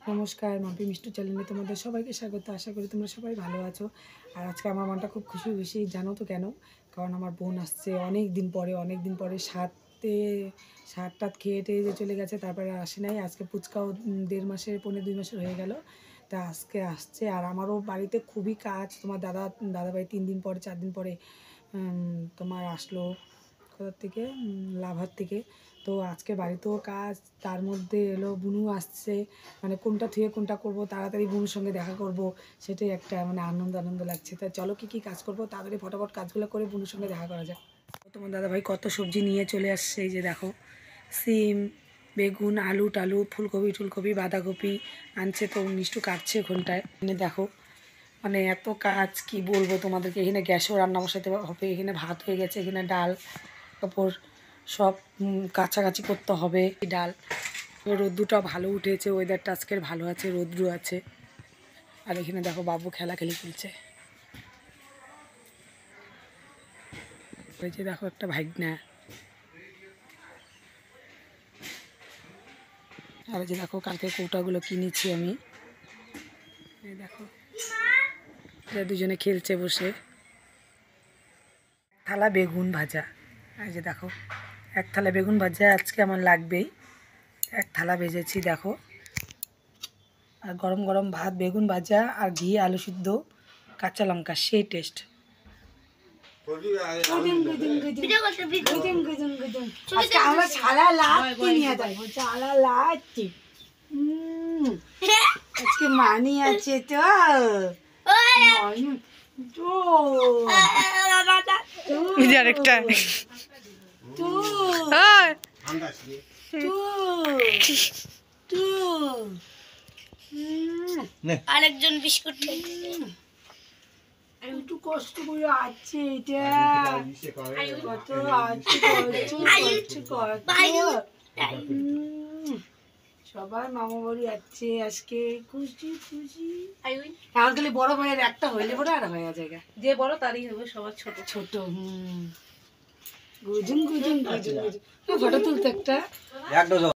নমস্কার, মাম্পি মিষ্টু চ্যানেলে তোমাদের সবাইকে স্বাগত। আশা করি তোমরা সবাই ভালো আছো। আর আজকে আমার মনটা খুব খুশি জানো তো কেন? কারণ আমার বোন আসছে অনেক দিন পরে সাত খেয়ে টেয়ে যে চলে গেছে, তারপরে আসে নাই। আজকে পুচকাও 1.5 মাসের 2 মাসের হয়ে গেল, তা আজকে আসছে। আর আমারও বাড়িতে খুবই কাজ। তোমার দাদাভাই 3 দিন পরে 4 দিন পরে তোমার আসলো কোথার থেকে, লাভার থেকে। তো আজকে বাড়িতেও কাজ, তার মধ্যে এলো বুনু আসছে। মানে কোনটা থুয়ে কোনটা করব, তাড়াতাড়ি বুনুর সঙ্গে দেখা করব, সেটাই একটা মানে আনন্দ লাগছে। তাই চলো কী কাজ করব, তাড়াতাড়ি ফটাফট কাজগুলো করে বুনুর সঙ্গে দেখা করা যাক। তোমার দাদাভাই কত সবজি নিয়ে চলে আসছে। এই যে দেখো, সিম, বেগুন, আলু টালু, ফুলকপি বাঁধাকপি আনছে। তো মিষ্টু কাটছে ওখানটায়। এনে দেখো মানে এত কাজ কি বলবো তোমাদেরকে। এখানে গ্যাসও রান্না বসাতে হবে, এখানে ভাত হয়ে গেছে, এখানে ডাল কাপড় সব কাছাকাছি করতে হবে। ডাল রোদ্দুটা ভালো উঠেছে, ওয়েদারটা আজকের ভালো আছে, রোদ্রু আছে। আর এখানে দেখো বাবু খেলি খেলছে। ওই যে দেখো একটা ভাগনা। আর যে দেখো কালকে কৌটাগুলো কিনেছি আমি। এই দেখো এরা দুজনে খেলছে বসে। থালা বেগুন ভাজা। এই যে দেখো এক থালা বেগুন ভাজা আজকে আমার লাগবেই। এক থালা ভেজেছি দেখো। আর গরম গরম ভাত, বেগুন ভাজা আর ঘি, আলু সিদ্ধ, কাঁচা লঙ্কা, সেই টেস্ট। আমরা ছালা লাগছি নিয়ে যাবো, ছালা লাগছি। আজকে মানি আছে তো আরেকটা আরেকজন বিস্কুট একটু কষ্ট করে আছে এটা, কত সবাই মামা বাড়ি যাচ্ছে আজকে, খুশি এখন খালি বড় ভাইয়ের একটা হইলে পরে আর হয়ে জায়গা, যে বড় তারই হবে, সবার ছোট ছোট। গুজুম ফটো তুলতে একটা